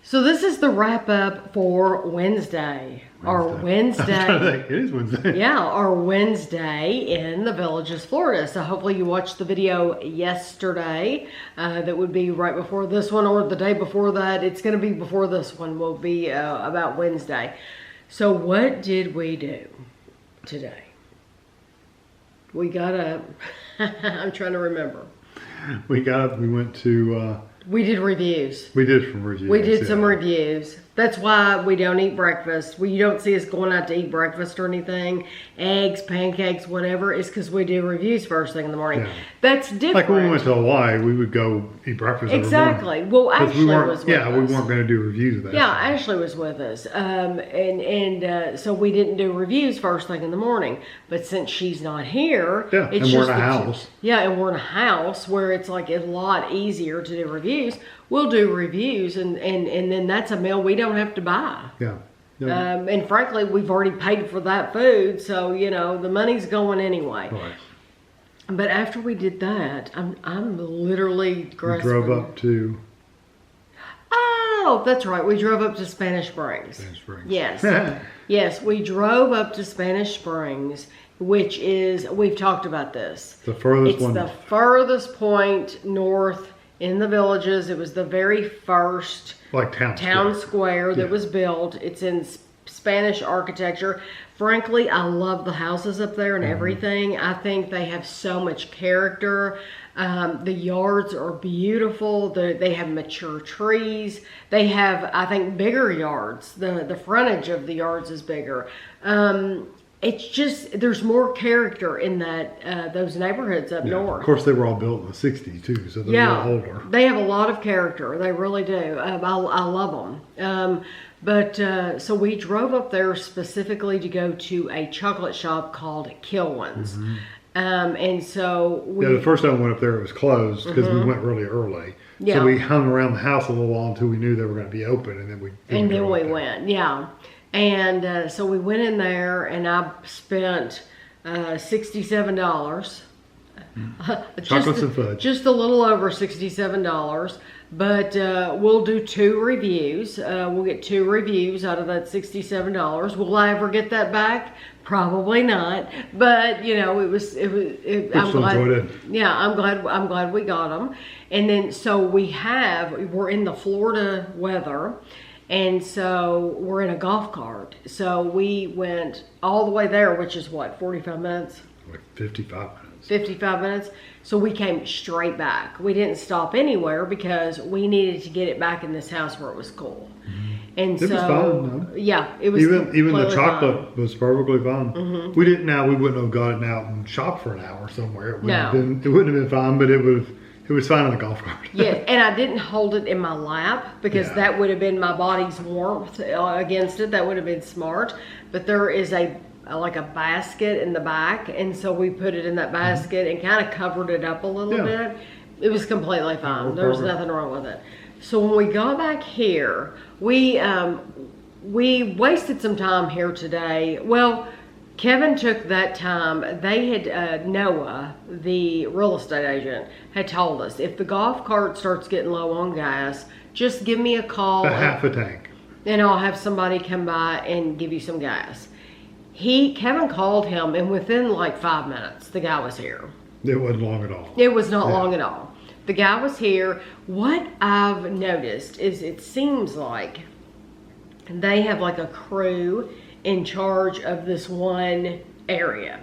So this is the wrap up for Wednesday. Our Wednesday. It is Wednesday. Yeah, our Wednesday in the Villages, Florida. So hopefully you watched the video yesterday. That would be right before this one or the day before that. It's going to be before this one will be about Wednesday. So what did we do today? We got up. I'm trying to remember. We got up, we went to... we did reviews. We did some reviews. We did some reviews. That's why we don't eat breakfast. You don't see us going out to eat breakfast or anything. Eggs, pancakes, whatever. It's because we do reviews first thing in the morning. Yeah. That's different. Like when we went to Hawaii, we would go eat breakfast exactly. Well, Ashley was with us. Yeah, we weren't going to do reviews of that. Yeah, Ashley was with us. So we didn't do reviews first thing in the morning. But since she's not here... Yeah, and we're in a house. Yeah, and we're in a house where it's like a lot easier to do reviews. We'll do reviews, and then that's a meal we don't have to buy. Yeah. And frankly, we've already paid for that food, so, you know, the money's going anyway. Right. But after we did that, I'm literally grasping. We drove up to... Oh, that's right. We drove up to Spanish Springs. Spanish Springs. Yes. Yes, we drove up to Spanish Springs, which is, we've talked about this. The furthest one. It's the furthest point north in the Villages. It was the very first town square that was built. It's in Spanish architecture. Frankly, I love the houses up there and everything. I think they have so much character. The yards are beautiful. They have mature trees. They have, I think, bigger yards. The frontage of the yards is bigger. It's just, there's more character in that those neighborhoods up north. Of course, they were all built in the 60s too, so they're a little older. They have a lot of character. They really do. I love them. So we drove up there specifically to go to a chocolate shop called Kilwin's. And so the first time we went up there, it was closed because we went really early. Yeah. So we hung around the house a little while until we knew they were going to be open, and then we went. Yeah. And so we went in there, and I spent $67. Chocolates and fudge. Just a little over $67. But we'll do 2 reviews. We'll get 2 reviews out of that $67. Will I ever get that back? Probably not. But you know, I'm glad. Enjoyed it. Yeah, I'm glad we got them. And then so we're in the Florida weather. And so we're in a golf cart. So we went all the way there, which is what, 45 minutes? Like 55 minutes. 55 minutes. So we came straight back. We didn't stop anywhere because we needed to get it back in this house where it was cool. And it was fun, though. Yeah, it was even the chocolate was perfectly fun. We wouldn't have gotten out and shopped for an hour somewhere. It wouldn't have been fun, but it was fun on the golf cart. Yeah, and I didn't hold it in my lap because that would have been my body's warmth against it. That would have been smart. But there is a basket in the back, and so we put it in that basket and kind of covered it up a little bit. It was completely fine. There was nothing wrong with it. So when we got back here, we wasted some time here today. Well, Kevin took that time. They had, Noah, the real estate agent, had told us, if the golf cart starts getting low on gas, just give me a call. Half a tank. And I'll have somebody come by and give you some gas. Kevin called him, and within like 5 minutes, the guy was here. It wasn't long at all. It was not long at all. The guy was here. What I've noticed is it seems like they have like a crew in charge of this one area.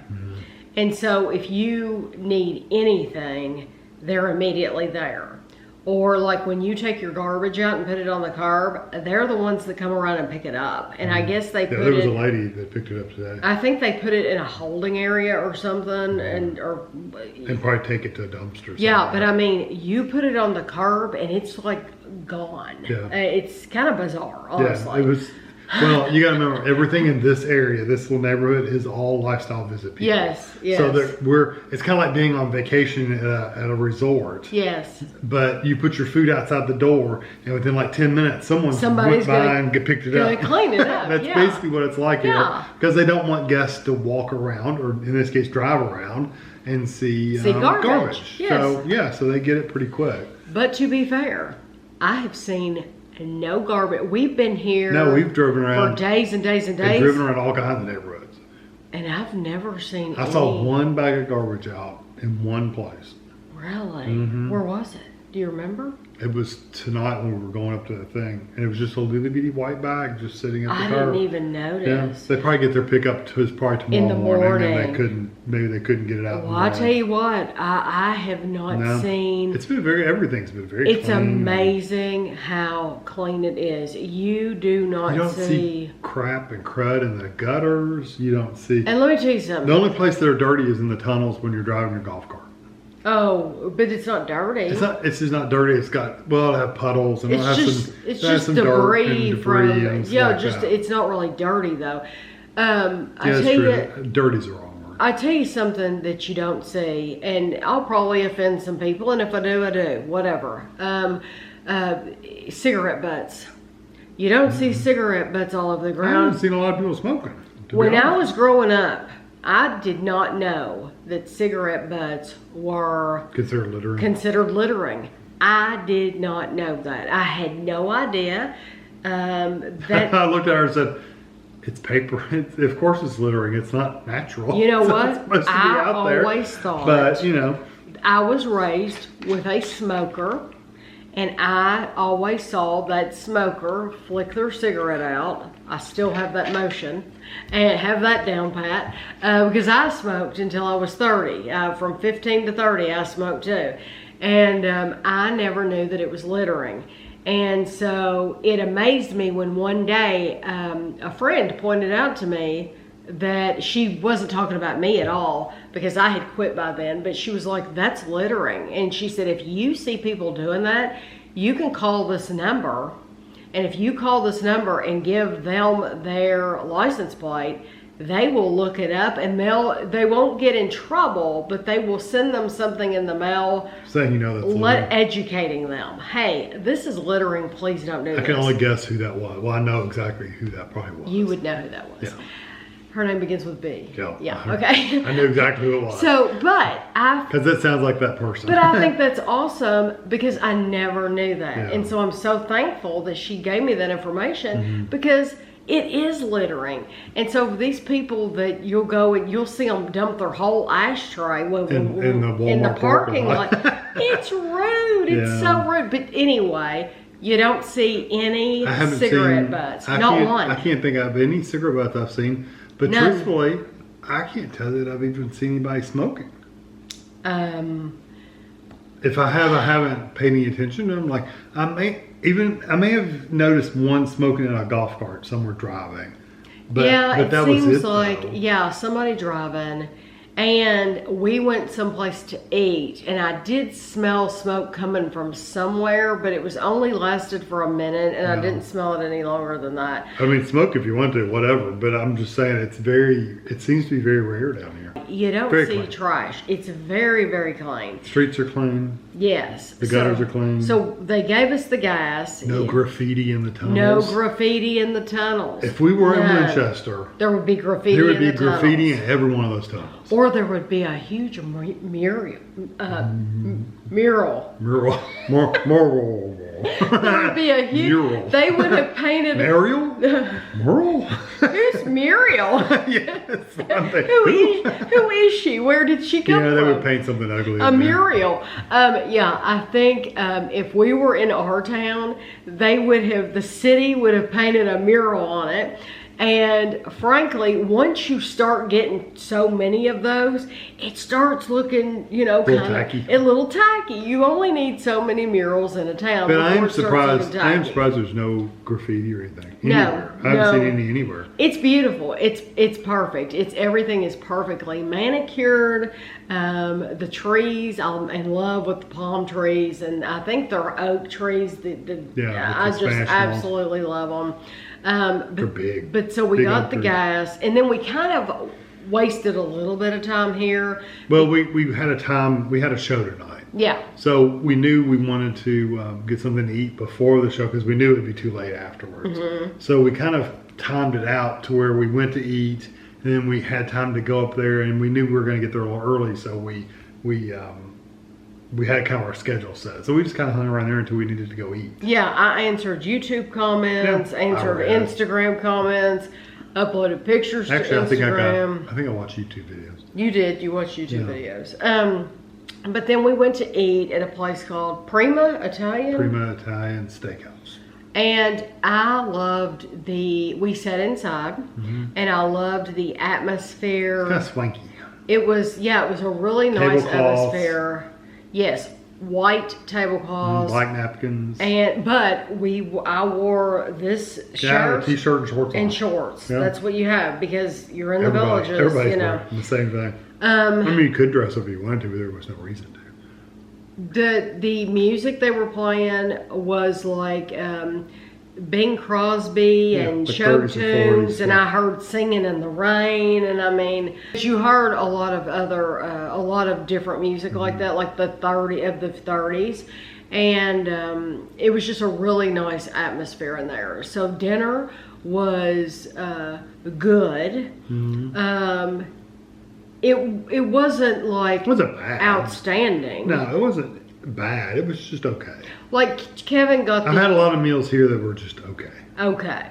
And so if you need anything, they're immediately there. Or like when you take your garbage out and put it on the curb, they're the ones that come around and pick it up. And I guess they put it... there was a lady that picked it up today. I think they put it in a holding area or something, and probably take it to a dumpster. Yeah, but I mean, you put it on the curb and it's like gone. Yeah. It's kind of bizarre, honestly. Yeah, it was... Well, you got to remember, everything in this area, this little neighborhood, is all lifestyle visit people. Yes. So it's kind of like being on vacation at a resort. Yes. But you put your food outside the door, and within like 10 minutes, somebody's went by and picked it up. Clean it up. That's basically what it's like here. Because they don't want guests to walk around, or in this case, drive around, and see garbage. Yes. So they get it pretty quick. But to be fair, I have seen and no garbage. We've been here. No, we've driven around for days and days and days. Driven around all kinds of neighborhoods. And I've never seen. I saw one bag of garbage out in one place. Really? Mm-hmm. Where was it? Do you remember? It was tonight when we were going up to the thing, and it was just a little bitty white bag just sitting at the I curb. didn't even notice. Yeah, they probably get their pickup probably tomorrow in the morning. And maybe they couldn't get it out. Well, I tell you what, I have not seen. It's been everything's been very. It's clean. amazing how clean it is. You do not You don't see crap and crud in the gutters. You don't see. And let me tell you something. The only place they're dirty is in the tunnels when you're driving your golf cart. Oh, but it's not dirty. It's just not dirty. It's got it'll have puddles and it's just debris from and like that. It's not really dirty though. I tell you, dirty's the wrong word. I tell you something that you don't see, and I'll probably offend some people, and if I do, I do. Whatever. Cigarette butts. You don't see cigarette butts all over the I ground. haven't seen a lot of people smoking. When I was growing up, I did not know that cigarette butts were considered littering. I did not know that. I had no idea. That I looked at her and said, "It's paper. Of course, it's littering. It's not natural. You know what? It's supposed to be I out there." always thought. But you know, I was raised with a smoker, and I always saw that smoker flick their cigarette out. I still have that motion and have that down pat because I smoked until I was 30. From 15 to 30, I smoked too. And I never knew that it was littering. And so it amazed me when one day a friend pointed out to me that she wasn't talking about me at all because I had quit by then, but she was like, "That's littering." And she said, "If you see people doing that, you can call this number. And if you call this number and give them their license plate, they will look it up and they won't get in trouble, but they will send them something in the mail saying that's educating them. Hey, this is littering. Please don't do this." I can only guess who that was. Well, I know exactly who that probably was. You would know who that was. Yeah. Her name begins with B. Yeah. Okay. I knew exactly who it was. Because that sounds like that person. But I think that's awesome because I never knew that. Yeah. And so I'm so thankful that she gave me that information because it is littering. And so these people that you'll go and you'll see them dump their whole ashtray in the parking lot. It's rude. It's so rude. But anyway, you don't see any cigarette butts. Not one. I can't think of any cigarette butts I've seen. But truthfully, I can't tell that I've even seen anybody smoking. If I have, I haven't paid any attention to them. Like I may have noticed one smoking in a golf cart somewhere driving. But, it that seems was it, like though. Somebody driving. And we went someplace to eat, and I did smell smoke coming from somewhere, but it was only lasted for a minute, and I didn't smell it any longer than that. I mean, smoke if you want to, whatever. But I'm just saying, it seems to be very rare down here. You don't see trash. It's very, very clean. Streets are clean. Yes. The gutters are clean. So they gave us the gas. No graffiti in the tunnels. No graffiti in the tunnels. If we were in Winchester, there would be graffiti. There would be graffiti in every one of those tunnels. Or there would be a huge mural. Mural. There would be a huge mural. They would have painted Muriel? Mural? Who's Muriel? Yes. Who is she? Where did she come from? Yeah, they would paint something ugly. A Muriel. I think if we were in our town, the city would have painted a mural on it. And frankly, once you start getting so many of those, it starts looking, a little tacky. You only need so many murals in a town. But I am surprised there's no graffiti or anything. Anywhere. I haven't seen any anywhere. It's beautiful. It's perfect. Everything is perfectly manicured. The trees, I'm in love with the palm trees, and I think they're oak trees. I just absolutely love them. They're big. But so we got the gas, and then we kind of wasted a little bit of time here. Well, we had a show tonight. Yeah. So we knew we wanted to get something to eat before the show because we knew it would be too late afterwards. Mm-hmm. So we kind of timed it out to where we went to eat, and then we had time to go up there, and we knew we were going to get there a little early, so we we had kind of our schedule set. So we just kind of hung around there until we needed to go eat. Yeah, I answered YouTube comments, answered Instagram comments, uploaded pictures to Instagram. I think I watched YouTube videos. You did. You watched YouTube videos. But then we went to eat at a place called Prima Italian. Prima Italian Steakhouse. And I loved we sat inside, and I loved the atmosphere. It's kind of swanky. It was a really nice atmosphere. Yes, white tablecloths, black napkins, but I wore this shirt, t-shirt, and shorts. And shorts. Yeah. That's what you have because you're in the villages. Everybody's wearing the same thing. I mean, you could dress up if you wanted to, but there was no reason to. The music they were playing was like Bing Crosby and show tunes, and I heard Singing in the Rain, and I mean, you heard a lot of different music like that, like the 30s, and it was just a really nice atmosphere in there. So dinner was good. It wasn't like it wasn't bad. Outstanding. No, it wasn't bad. It was just okay. Like Kevin got. I've had a lot of meals here that were just okay. Okay.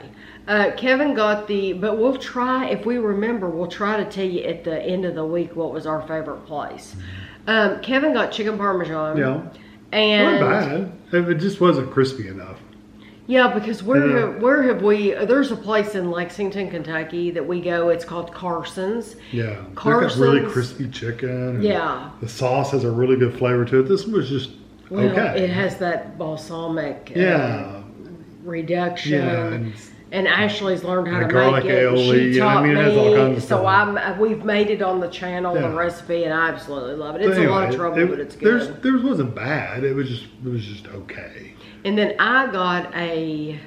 Kevin got but we'll try, if we remember, we'll try to tell you at the end of the week what was our favorite place. Kevin got chicken parmesan. Yeah. And not bad. It just wasn't crispy enough. Yeah, because where have we? There's a place in Lexington, Kentucky that we go. It's called Carson's. Yeah, Carson's. They've got really crispy chicken. Yeah, the sauce has a really good flavor to it. This was just okay. It has that balsamic reduction. Yeah, and Ashley's learned how to garlic make it. aioli. She taught it has all kinds me, of so stuff. we've made it on the channel, the recipe, and I absolutely love it. It's a lot of trouble, but it's good. Theirs wasn't bad. It was just okay. And then I got a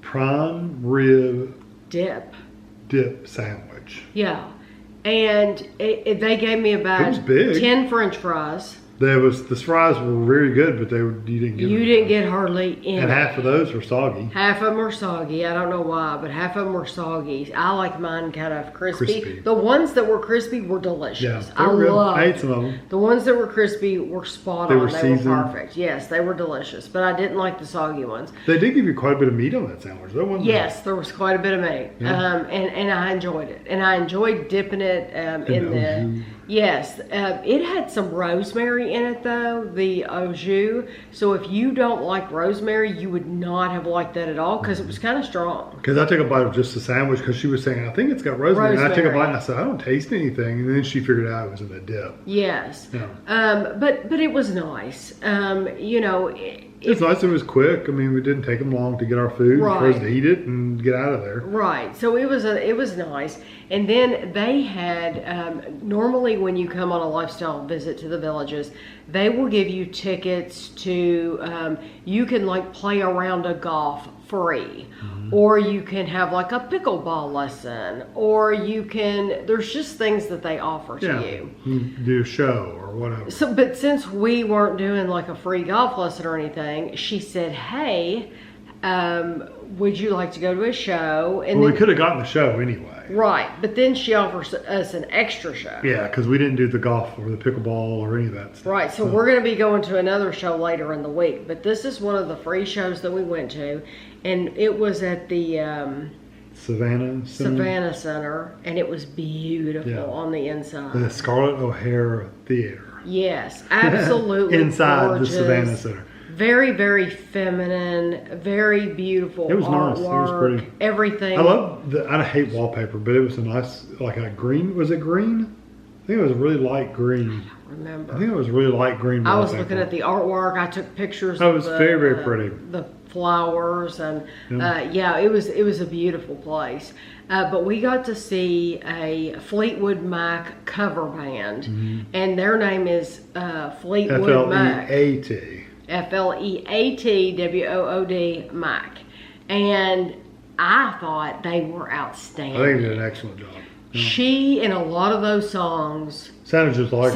prime rib dip sandwich. Yeah, and they gave me about 10 French fries. The fries were very good, but you didn't get hardly any. And half of those were soggy. Half of them were soggy. I don't know why, but half of them were soggy. I like mine kind of crispy. The ones that were crispy were delicious. Yeah, I ate some of them. The ones that were crispy were spot on. They were perfect. Yes, they were delicious, but I didn't like the soggy ones. They did give you quite a bit of meat on that sandwich. Yes, there was quite a bit of meat, and I enjoyed it. And I enjoyed dipping it in the. Yes, it had some rosemary in it though, the au jus. So if you don't like rosemary, you would not have liked that at all because it was kind of strong. Because I took a bite of just the sandwich because she was saying, I think it's got rosemary. And I took a bite and I said, I don't taste anything. And then she figured out it was in the dip. Yes. Yeah. But it was nice. It's nice. It was quick. I mean, we didn't take them long to get our food for us to eat it and get out of there. Right. So it was nice. And then they had normally when you come on a lifestyle visit to the villages, they will give you tickets to you can like play a round of golf free, or you can have like a pickleball lesson, or you can. There's just things that they offer to you. Do a show or whatever. So, but since we weren't doing like a free golf lesson or anything, she said, "Hey, would you like to go to a show?" And we could have gotten the show anyway. Right, but then she offers us an extra show. Yeah, because we didn't do the golf or the pickleball or any of that stuff. Right, so we're going to be going to another show later in the week, but this is one of the free shows that we went to, and it was at the Savannah Center, and it was beautiful on the inside. The Scarlett O'Hara Theater. Yes, absolutely inside gorgeous. The Savannah Center. Very, very feminine, very beautiful. It was artwork, nice. It was pretty. Everything. I hate wallpaper, but it was a nice, like a green. Was it green? I think it was really light green. I don't remember. I think it was really light green wallpaper. I was looking at the artwork. I took pictures. It was very, very pretty. The flowers and it was a beautiful place. But we got to see a Fleetwood Mac cover band, and their name is Fleetwood Mac. Fleat. Fleatwood Mac. And I thought they were outstanding. I think they did an excellent job. Yeah. She, in a lot of those songs, sounded just like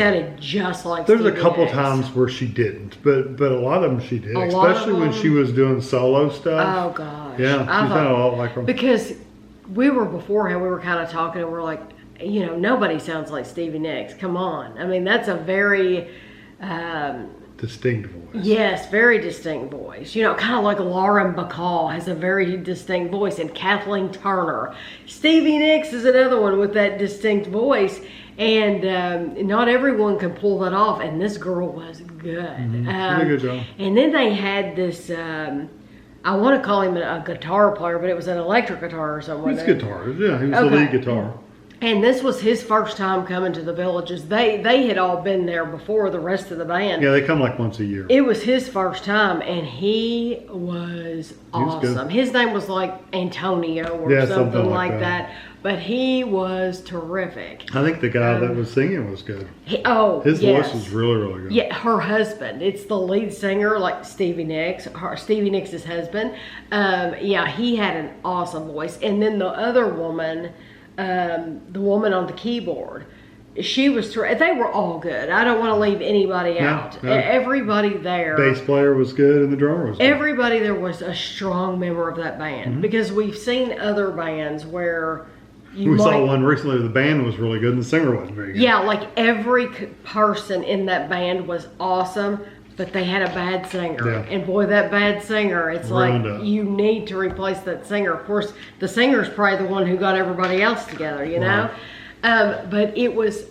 There's a couple times where she didn't, but a lot of them she did, especially when she was doing solo stuff. Oh gosh. Yeah, she sounded a lot like her. Because we were kind of talking and we're like, nobody sounds like Stevie Nicks. Come on. I mean, that's a very Distinct voice. Yes, very distinct voice. You know, kind of like Lauren Bacall has a very distinct voice, and Kathleen Turner. Stevie Nicks is another one with that distinct voice, and not everyone can pull that off, and this girl was good. She did a good job. And then they had this, I want to call him a guitar player, but it was an electric guitar or something. It's guitar, yeah, he was the lead guitar. And this was his first time coming to the Villages. They had all been there before, the rest of the band. Yeah, they come like once a year. It was his first time, and he was awesome. His name was like Antonio or something like that. But he was terrific. I think the guy that was singing was good. His voice was really, really good. Yeah, her husband. It's the lead singer, like Stevie Nicks. Stevie Nicks' husband. Yeah, he had an awesome voice. And then the other woman, the woman on the keyboard, she was they were all good. I don't want to leave anybody out. No. Everybody there. Bass player was good and the drummer was good. Everybody there was a strong member of that band, because we've seen other bands where we saw one recently. The band was really good and the singer wasn't very good. Yeah, like every person in that band was awesome, but they had a bad singer. Yeah. And boy, that bad singer, it's you need to replace that singer. Of course, the singer's probably the one who got everybody else together, you know? But it was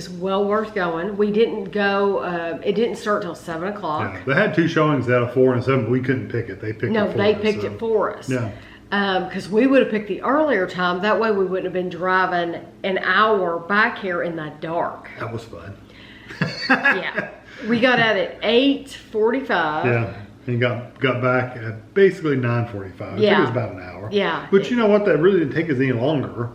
well worth going. We didn't go, it didn't start till 7 o'clock. Yeah. They had 2 showings out of 4 and 7, but we couldn't pick it. They picked it for us. No, they picked it for us. Yeah. Because we would have picked the earlier time. That way we wouldn't have been driving an hour back here in the dark. That was fun. Yeah. We got out at 8:45. Yeah. And got back at basically 9:45. Yeah. It was about an hour. Yeah. But you know what? That really didn't take us any longer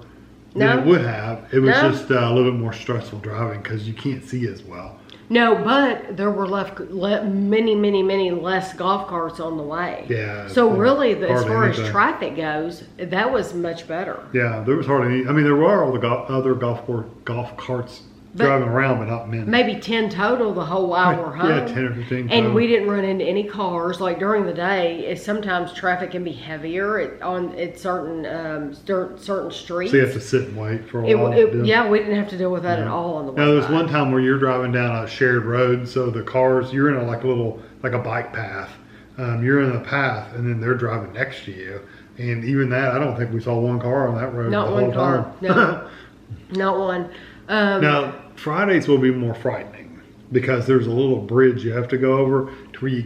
than it would have. It was just a little bit more stressful driving because you can't see as well. No, but there were many less golf carts on the way. Yeah. So really, as far as traffic goes, that was much better. Yeah, there was hardly any. I mean, there were all the other golf carts driving around, but not many. Maybe 10 total the whole hour home. Yeah, 10 or 15 And we didn't run into any cars. Like during the day, sometimes traffic can be heavier at certain streets. So you have to sit and wait for a while. Yeah, we didn't have to deal with that at all on the way. Now, there's one time where you're driving down a shared road, so the cars, you're in a bike path. You're in a path, and then they're driving next to you. And even that, I don't think we saw one car on that road the whole time. No, not one. Now, Fridays will be more frightening because there's a little bridge you have to go over to where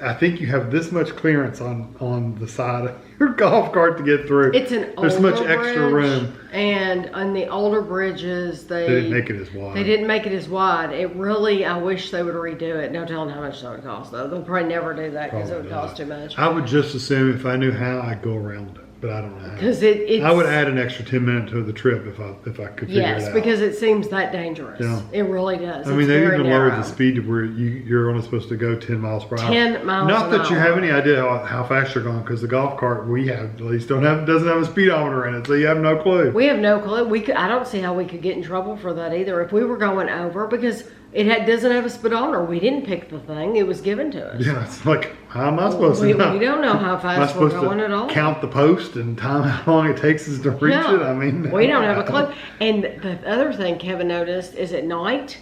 I think you have this much clearance on the side of your golf cart to get through. It's an older There's much extra room. And on the older bridges, they didn't make it as wide. They didn't make it as wide. It really, I wish they would redo it. No telling how much that would cost, though. They'll probably never do that because it would cost too much. I would just assume if I knew how, I'd go around it. But I don't know how. Because I would add an extra 10 minutes to the trip if I could figure it out. Yes, because it seems that dangerous. Yeah. It really does. I mean, they even lowered the speed to where you're only supposed to go 10 miles per hour. 10 miles Not an that you hour. have any idea how fast you're going, because the golf cart we have at least doesn't have a speedometer in it, so you have no clue. We have no clue. I don't see how we could get in trouble for that either if we were going over, because it doesn't have a speedometer. We didn't pick the thing; it was given to us. Yeah, it's like, how am I supposed to know? We don't know how fast we're going at all. Count the post and time how long it takes us to reach it. I mean, we don't have a clue. And the other thing Kevin noticed is at night,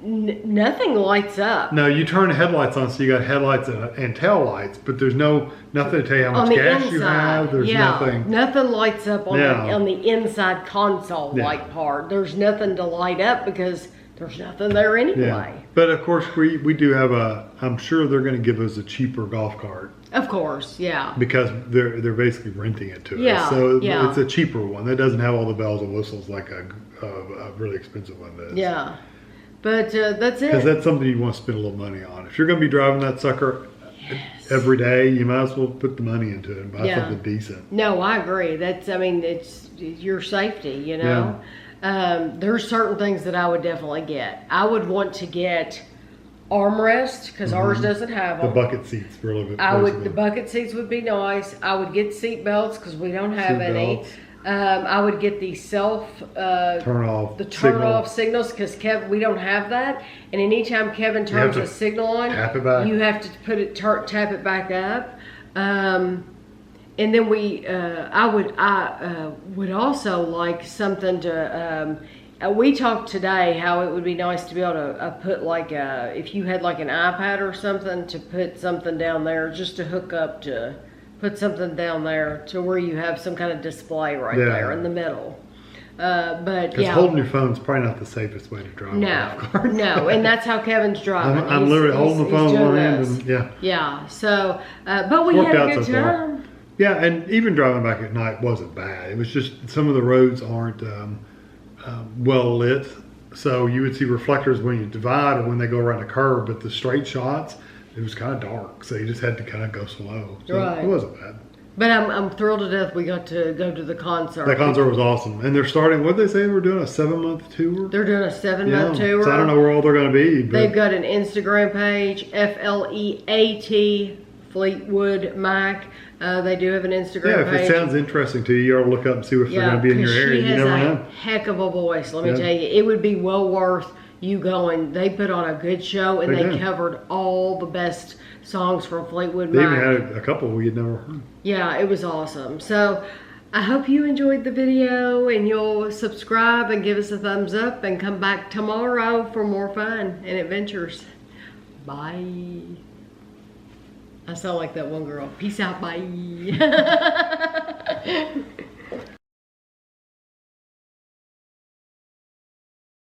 nothing lights up. No, you turn the headlights on, so you got headlights and tail lights, but there's nothing to tell you how much gas you have. There's nothing. Nothing lights up on the inside console light part. There's nothing to light up because there's nothing there anyway. Yeah. But of course, we do have I'm sure they're going to give us a cheaper golf cart. Of course, yeah. Because they're basically renting it to us. So it's a cheaper one. That doesn't have all the bells and whistles like a really expensive one does. Yeah. But that's it. Because that's something you want to spend a little money on. If you're going to be driving that sucker every day, you might as well put the money into it and buy something decent. No, I agree. It's your safety, you know. Yeah. There's certain things that I would definitely get. I would want to get armrest because ours doesn't have them. The bucket seats, really. The bucket seats would be nice. I would get seat belts because we don't have any. I would get the turn off signals because we don't have that. And anytime Kevin turns a signal on, tap it back. You have to put it tap it back up. And then I would also like something to we talked today how it would be nice to be able to put like if you had like an iPad or something, to put something down there, just to hook up to put something down there to where you have some kind of display right there in the middle. But because holding your phone is probably not the safest way to drive. No, and that's how Kevin's driving. I'm literally holding the phone in one hand, and yeah. So, but we had a good time. Yeah, and even driving back at night wasn't bad. It was just some of the roads aren't well lit, so you would see reflectors when you divide or when they go around a curve. But the straight shots, it was kind of dark, so you just had to kind of go slow. So it wasn't bad. But I'm thrilled to death we got to go to the concert. The concert was awesome. And they're starting, what did they say they were doing, a 7-month tour? They're doing a 7-month tour. So I don't know where all they're going to be. But they've got an Instagram page, FLEAT, Fleetwood Mac. They do have an Instagram page. Yeah, if it sounds interesting to you, you ought to look up and see if they're going to be in your area. You never know. She has a heck of a voice, let me tell you. It would be well worth you going. They put on a good show, and they covered all the best songs from Fleetwood Mac. They even had a couple we had never heard. Yeah, it was awesome. So I hope you enjoyed the video, and you'll subscribe and give us a thumbs up and come back tomorrow for more fun and adventures. Bye. I sound like that one girl. Peace out, bye.